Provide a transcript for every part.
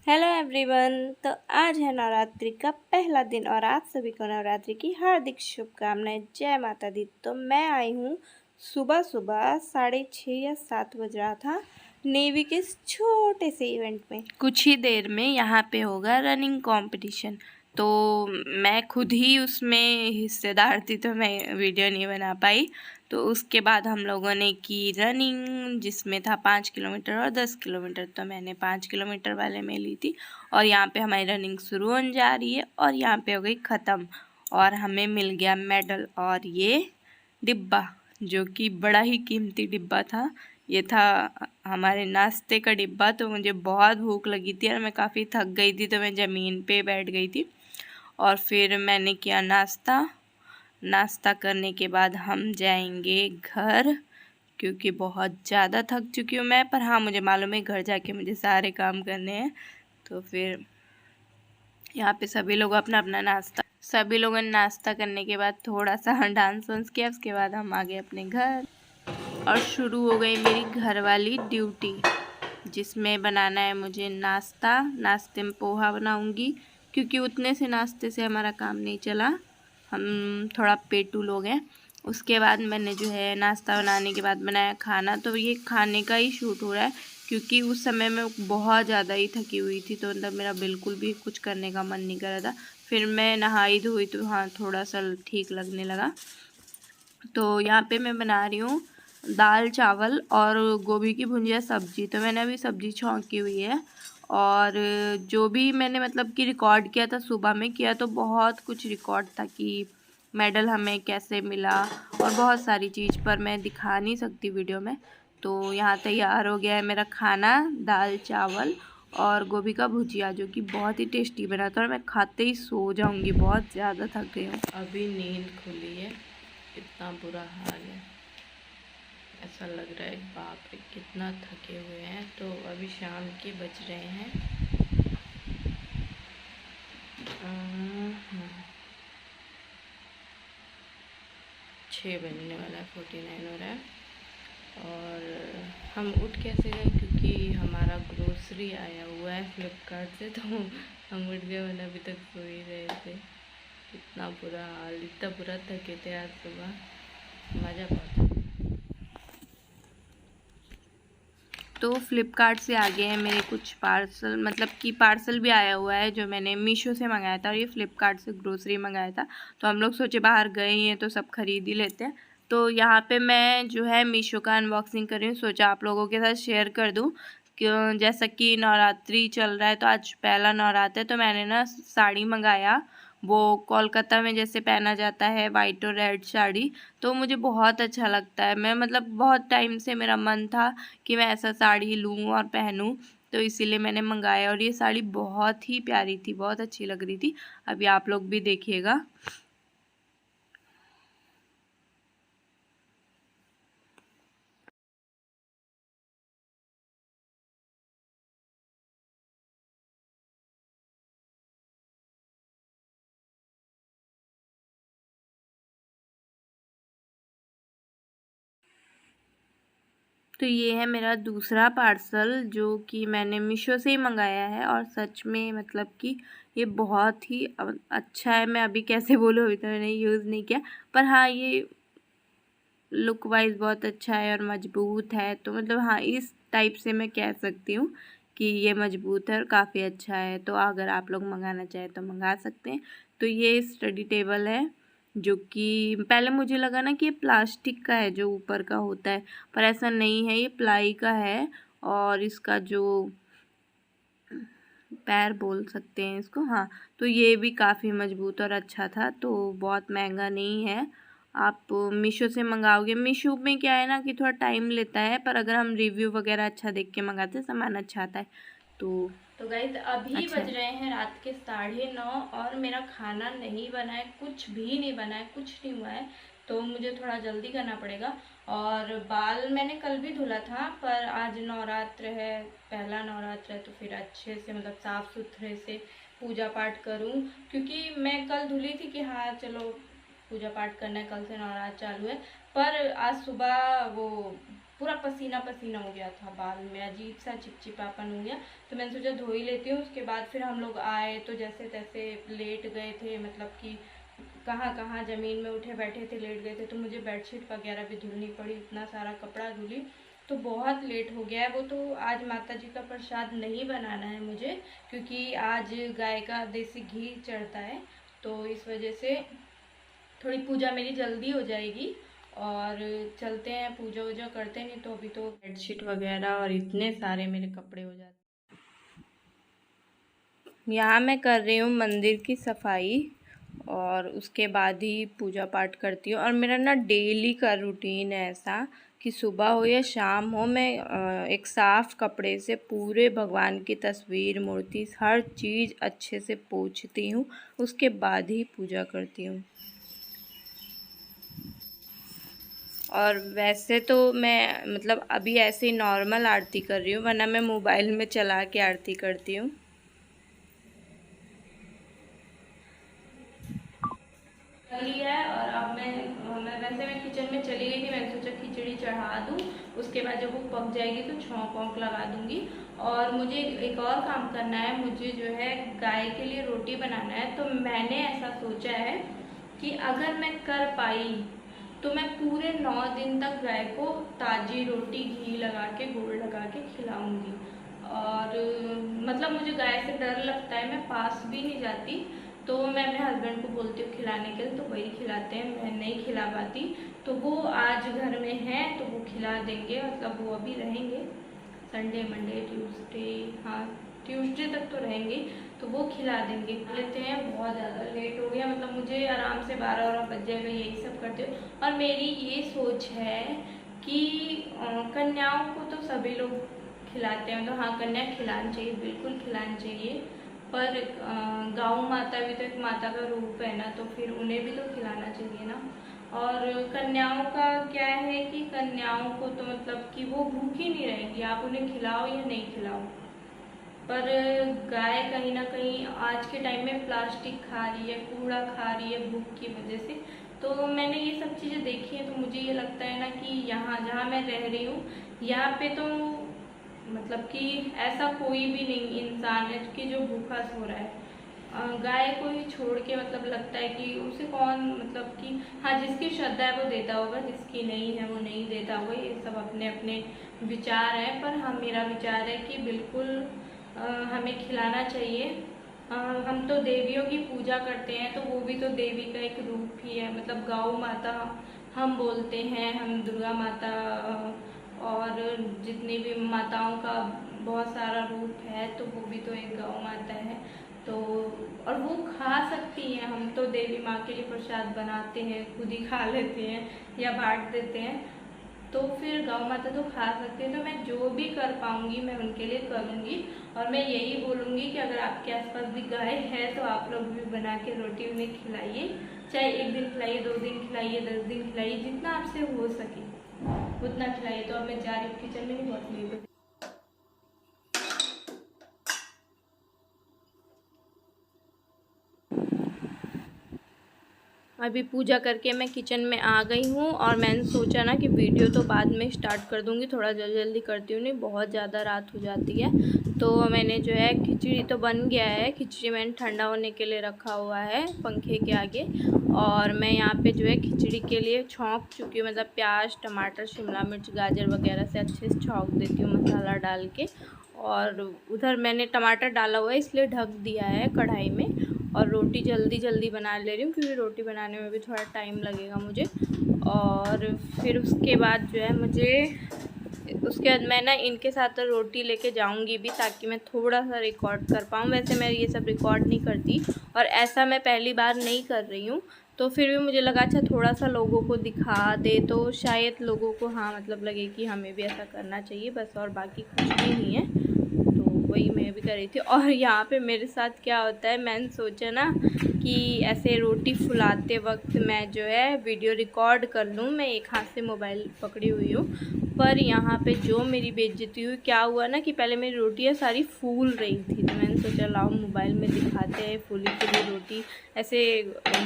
Hello everyone. तो आज है नवरात्रि का पहला दिन और आप सभी को नवरात्रि की हार्दिक शुभकामनाएं। जय माता दी। तो मैं आई हूँ सुबह सुबह 6:30 या 7 बज रहा था नेवी के इस छोटे से इवेंट में। कुछ ही देर में यहाँ पे होगा रनिंग कंपटीशन, तो मैं खुद ही उसमें हिस्सेदार थी तो मैं वीडियो नहीं बना पाई। तो उसके बाद हम लोगों ने की रनिंग, जिसमें था 5 किलोमीटर और 10 किलोमीटर। तो मैंने 5 किलोमीटर वाले में ली थी और यहाँ पे हमारी रनिंग शुरू होने जा रही है और यहाँ पे हो गई ख़त्म और हमें मिल गया मेडल और ये डिब्बा, जो कि बड़ा ही कीमती डिब्बा था। ये था हमारे नाश्ते का डिब्बा। तो मुझे बहुत भूख लगी थी और मैं काफ़ी थक गई थी, तो मैं ज़मीन पे बैठ गई थी और फिर मैंने किया नाश्ता करने के बाद हम जाएंगे घर, क्योंकि बहुत ज़्यादा थक चुकी हूँ मैं। पर हाँ, मुझे मालूम है घर जाके मुझे सारे काम करने हैं। तो फिर यहाँ पे सभी लोग सभी लोगों ने नाश्ता करने के बाद थोड़ा सा डांस वांस किया। उसके बाद हम आ गए अपने घर और शुरू हो गई मेरी घर वाली ड्यूटी, जिसमें बनाना है मुझे नाश्ता। नाश्ते में पोहा बनाऊंगी, क्योंकि उतने से नाश्ते से हमारा काम नहीं चला, हम थोड़ा पेटू लोग हैं। उसके बाद मैंने जो है नाश्ता बनाने के बाद बनाया खाना। तो ये खाने का ही शूट हो रहा है, क्योंकि उस समय मैं बहुत ज़्यादा ही थकी हुई थी, तो मतलब मेरा बिल्कुल भी कुछ करने का मन नहीं कर रहा था। फिर मैं नहाई धोई तो हाँ, थोड़ा सा ठीक लगने लगा। तो यहाँ पे मैं बना रही हूँ दाल चावल और गोभी की भुंजिया सब्जी। तो मैंने अभी सब्जी छौंकी हुई है और जो भी मैंने मतलब कि रिकॉर्ड किया था सुबह में किया, तो बहुत कुछ रिकॉर्ड था कि मेडल हमें कैसे मिला और बहुत सारी चीज़, पर मैं दिखा नहीं सकती वीडियो में। तो यहाँ तैयार हो गया है मेरा खाना, दाल चावल और गोभी का भुजिया, जो कि बहुत ही टेस्टी बना था और मैं खाते ही सो जाऊँगी, बहुत ज़्यादा थक गई हूँ। अभी नींद खुली है, इतना बुरा हाल है, ऐसा लग रहा है बाप रे कितना थके हुए हैं। तो अभी शाम के बज रहे हैं 6 बजने वाला है, 49 हो रहा है। और हम उठ कैसे गए, क्योंकि हमारा ग्रोसरी आया हुआ है फ्लिपकार्ट से, तो हम उठ गए, वरना अभी तक सो ही रहे थे। इतना बुरा हाल, इतना बुरा थके थे आज सुबह, मज़ा बहुत। तो फ्लिपकार्ट से आ गए हैं मेरे कुछ पार्सल, मतलब कि पार्सल भी आया हुआ है जो मैंने मीशो से मंगाया था और ये फ्लिपकार्ट से ग्रोसरी मंगाया था। तो हम लोग सोचे बाहर गए ही हैं तो सब खरीद ही लेते हैं। तो यहाँ पे मैं जो है मीशो का अनबॉक्सिंग कर रही हूँ, सोचा आप लोगों के साथ शेयर कर दूँ। क्यों, जैसा कि नवरात्रि चल रहा है तो आज पहला नवरात्र है, तो मैंने ना साड़ी मंगाया, वो कोलकाता में जैसे पहना जाता है वाइट और रेड साड़ी। तो मुझे बहुत अच्छा लगता है, मैं मतलब बहुत टाइम से मेरा मन था कि मैं ऐसा साड़ी लूँ और पहनूँ, तो इसीलिए मैंने मंगाया। और ये साड़ी बहुत ही प्यारी थी, बहुत अच्छी लग रही थी। अभी आप लोग भी देखिएगा। तो ये है मेरा दूसरा पार्सल, जो कि मैंने मीशो से ही मंगाया है और सच में मतलब कि ये बहुत ही अच्छा है। मैं अभी कैसे बोलूँ, अभी तो मैंने यूज़ नहीं किया, पर हाँ ये लुक वाइज बहुत अच्छा है और मजबूत है। तो मतलब हाँ, इस टाइप से मैं कह सकती हूँ कि ये मजबूत है और काफ़ी अच्छा है। तो अगर आप लोग मंगाना चाहें तो मंगा सकते हैं। तो ये स्टडी टेबल है, जो कि पहले मुझे लगा ना कि ये प्लास्टिक का है जो ऊपर का होता है, पर ऐसा नहीं है, ये प्लाई का है। और इसका जो पैर बोल सकते हैं इसको, हाँ, तो ये भी काफ़ी मजबूत और अच्छा था। तो बहुत महंगा नहीं है, आप मीशो से मंगाओगे। मीशो में क्या है ना कि थोड़ा टाइम लेता है, पर अगर हम रिव्यू वगैरह अच्छा देख के मंगाते हैं, सामान अच्छा आता है। तो गाइस अभी अच्छा बज रहे हैं रात के 9:30 और मेरा खाना नहीं बना है, कुछ भी नहीं बना है, कुछ नहीं हुआ है। तो मुझे थोड़ा जल्दी करना पड़ेगा। और बाल मैंने कल भी धुला था, पर आज नवरात्र है, पहला नवरात्र है, तो फिर अच्छे से मतलब साफ सुथरे से पूजा पाठ करूं। क्योंकि मैं कल धुली थी कि हाँ चलो पूजा पाठ करना है, कल से नवरात्र चालू है, पर आज सुबह वो पूरा पसीना पसीना हो गया था, बाल में अजीब सा चिपचिपापन हो गया। तो मैंने सोचा धो ही लेती हूँ। उसके बाद फिर हम लोग आए तो जैसे तैसे लेट गए थे, मतलब कि कहाँ कहाँ ज़मीन में उठे बैठे थे, लेट गए थे। तो मुझे बेडशीट वगैरह भी धुलनी पड़ी, इतना सारा कपड़ा धुली, तो बहुत लेट हो गया है। वो तो आज माता जी का प्रसाद नहीं बनाना है मुझे, क्योंकि आज गाय का देसी घी चढ़ता है, तो इस वजह से थोड़ी पूजा मेरी जल्दी हो जाएगी। और चलते हैं, पूजा वूजा करते हैं, नहीं तो अभी तो बेडशीट वगैरह और इतने सारे मेरे कपड़े हो जाते। यहाँ मैं कर रही हूँ मंदिर की सफाई और उसके बाद ही पूजा पाठ करती हूँ। और मेरा ना डेली का रूटीन है ऐसा कि सुबह हो या शाम हो, मैं एक साफ़ कपड़े से पूरे भगवान की तस्वीर, मूर्ति, हर चीज़ अच्छे से पोंछती हूँ, उसके बाद ही पूजा करती हूँ। और वैसे तो मैं मतलब अभी ऐसे ही नॉर्मल आरती कर रही हूँ, वरना मैं मोबाइल में चला के आरती करती हूँ। कर लिया है और अब मैं किचन में चली गई थी। मैंने सोचा खिचड़ी चढ़ा दूँ, उसके बाद जब वो पक जाएगी तो छौंक वौंक लगा दूँगी। और मुझे एक और काम करना है, मुझे जो है गाय के लिए रोटी बनाना है। तो मैंने ऐसा सोचा है कि अगर मैं कर पाई तो मैं पूरे 9 दिन तक गाय को ताज़ी रोटी घी लगा के, गुड़ लगा के खिलाऊँगी। और मतलब मुझे गाय से डर लगता है, मैं पास भी नहीं जाती। तो मैं अपने हस्बैंड को बोलती हूँ खिलाने के लिए, तो वही खिलाते हैं, मैं नहीं खिला पाती। तो वो आज घर में हैं तो वो खिला देंगे, मतलब वो अभी रहेंगे संडे, मंडे, ट्यूसडे, हाँ ट्यूसडे तक तो रहेंगे, तो वो खिला देंगे। लेते हैं, बहुत ज़्यादा लेट हो गया, मतलब मुझे आराम से 12 बज जाएगा यही सब करते हो। और मेरी ये सोच है कि कन्याओं को तो सभी लोग खिलाते हैं, तो हाँ कन्या खिलानी चाहिए, बिल्कुल खिलानी चाहिए। पर गौ माता भी तो एक माता का रूप है ना, तो फिर उन्हें भी तो खिलाना चाहिए ना। और कन्याओं का क्या है कि कन्याओं को तो मतलब कि वो भूखी नहीं रहेंगी, आप उन्हें खिलाओ या नहीं खिलाओ। पर गाय कहीं ना कहीं आज के टाइम में प्लास्टिक खा रही है, कूड़ा खा रही है भूख की वजह से। तो मैंने ये सब चीज़ें देखी हैं, तो मुझे ये लगता है ना कि यहाँ जहाँ मैं रह रही हूँ यहाँ पे तो मतलब कि ऐसा कोई भी नहीं इंसान है कि जो भूखा सो रहा है। गाय को ही छोड़ के मतलब लगता है कि उसे कौन, मतलब कि हाँ जिसकी श्रद्धा है वो देता होगा, जिसकी नहीं है वो नहीं देता होगा। ये सब अपने अपने विचार हैं, पर हाँ मेरा विचार है कि बिल्कुल हमें खिलाना चाहिए। हम तो देवियों की पूजा करते हैं, तो वो भी तो देवी का एक रूप ही है, मतलब गौ माता हम बोलते हैं, हम दुर्गा माता और जितनी भी माताओं का बहुत सारा रूप है, तो वो भी तो एक गौ माता है। तो और वो खा सकती हैं, हम तो देवी माँ के लिए प्रसाद बनाते हैं, खुद ही खा लेते हैं या बांट देते हैं, तो फिर गौ माता तो खा सकते हैं। तो मैं जो भी कर पाऊँगी मैं उनके लिए करूँगी। और मैं यही बोलूँगी कि अगर आपके आसपास भी गाय है तो आप लोग भी बना के रोटी उन्हें खिलाइए, चाहे 1 दिन खिलाइए, 2 दिन खिलाइए, 10 दिन खिलाइए, जितना आपसे हो सके उतना खिलाइए। तो अब मैं जा रही हूँ किचन में, नहीं बहुत लेट हो। अभी पूजा करके मैं किचन में आ गई हूँ और मैंने सोचा ना कि वीडियो तो बाद में स्टार्ट कर दूँगी, थोड़ा जल्दी जल्दी करती हूँ, नहीं बहुत ज़्यादा रात हो जाती है। तो मैंने जो है खिचड़ी तो बन गया है, खिचड़ी मैंने ठंडा होने के लिए रखा हुआ है पंखे के आगे। और मैं यहाँ पे जो है खिचड़ी के लिए छौंक चुकी हूँ, मतलब प्याज, टमाटर, शिमला मिर्च, गाजर वगैरह से अच्छे से छौंक देती हूँ मसाला डाल के। और उधर मैंने टमाटर डाला हुआ है इसलिए ढक दिया है कढ़ाई में। और रोटी जल्दी जल्दी बना ले रही हूँ क्योंकि रोटी बनाने में भी थोड़ा टाइम लगेगा मुझे। और फिर उसके बाद जो है उसके बाद मैं ना इनके साथ रोटी लेके जाऊंगी भी, ताकि मैं थोड़ा सा रिकॉर्ड कर पाऊँ। वैसे मैं ये सब रिकॉर्ड नहीं करती और ऐसा मैं पहली बार नहीं कर रही हूँ, तो फिर भी मुझे लगा अच्छा थोड़ा सा लोगों को दिखा दे तो शायद लोगों को हाँ मतलब लगे कि हमें भी ऐसा करना चाहिए, बस और बाकी कुछ भी नहीं है। तो वही मैं भी कर रही थी। और यहाँ पे मेरे साथ क्या होता है, मैंने सोचा ना कि ऐसे रोटी फुलाते वक्त मैं जो है वीडियो रिकॉर्ड कर लूँ। मैं एक हाथ से मोबाइल पकड़ी हुई हूँ, पर यहाँ पे जो मेरी बेइज्जती हुई, क्या हुआ ना कि पहले मेरी रोटियाँ सारी फूल रही थी, तो मैंने सोचा लाओ मोबाइल में दिखाते हैं फूली फूली रोटी, ऐसे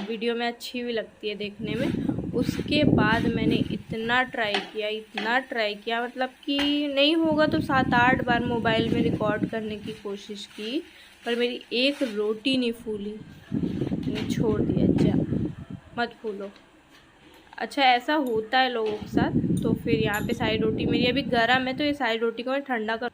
वीडियो में अच्छी भी लगती है देखने में। उसके बाद मैंने इतना ट्राई किया, मतलब कि नहीं होगा तो 7-8 बार मोबाइल में रिकॉर्ड करने की कोशिश की, पर मेरी एक रोटी नहीं फूली। मैंने छोड़ दिया, जा मत फूलो। अच्छा, ऐसा होता है लोगों के साथ। तो फिर यहाँ पे सारी रोटी मेरी अभी गर्म है, तो ये सारी रोटी को मैं ठंडा कर,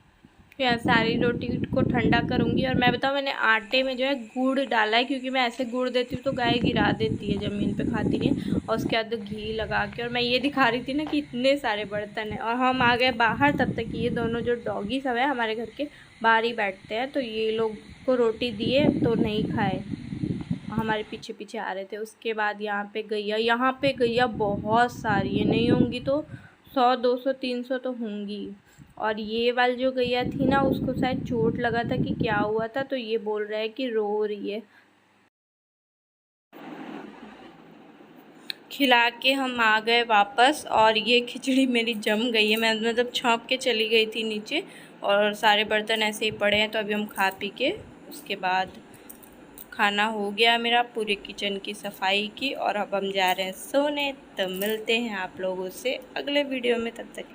फिर सारी रोटी को ठंडा करूँगी। और मैं बताऊँ, मैंने आटे में जो है गुड़ डाला है, क्योंकि मैं ऐसे गुड़ देती हूँ तो गाय गिरा देती है, ज़मीन पे खाती नहीं है। और उसके बाद घी लगा के, और मैं ये दिखा रही थी ना कि इतने सारे बर्तन हैं, और हम आ गए बाहर। तब तक ये दोनों जो डॉगी सब है हमारे घर के बाहर ही बैठते हैं, तो ये लोग को रोटी दिए तो नहीं खाए, हमारे पीछे पीछे आ रहे थे। उसके बाद यहाँ पे गैया बहुत सारी है, नहीं होंगी तो 100 200 300 तो होंगी। और ये वाली जो गैया थी ना, उसको शायद चोट लगा था कि क्या हुआ था, तो ये बोल रहा है कि रो रही है। खिला के हम आ गए वापस, और ये खिचड़ी मेरी जम गई है। मैं मतलब छौंक के चली गई थी नीचे, और सारे बर्तन ऐसे ही पड़े हैं। तो अभी हम खा पी के, उसके बाद खाना हो गया मेरा, पूरे किचन की सफाई की, और अब हम जा रहे हैं सोने। तो मिलते हैं आप लोगों से अगले वीडियो में, तब तक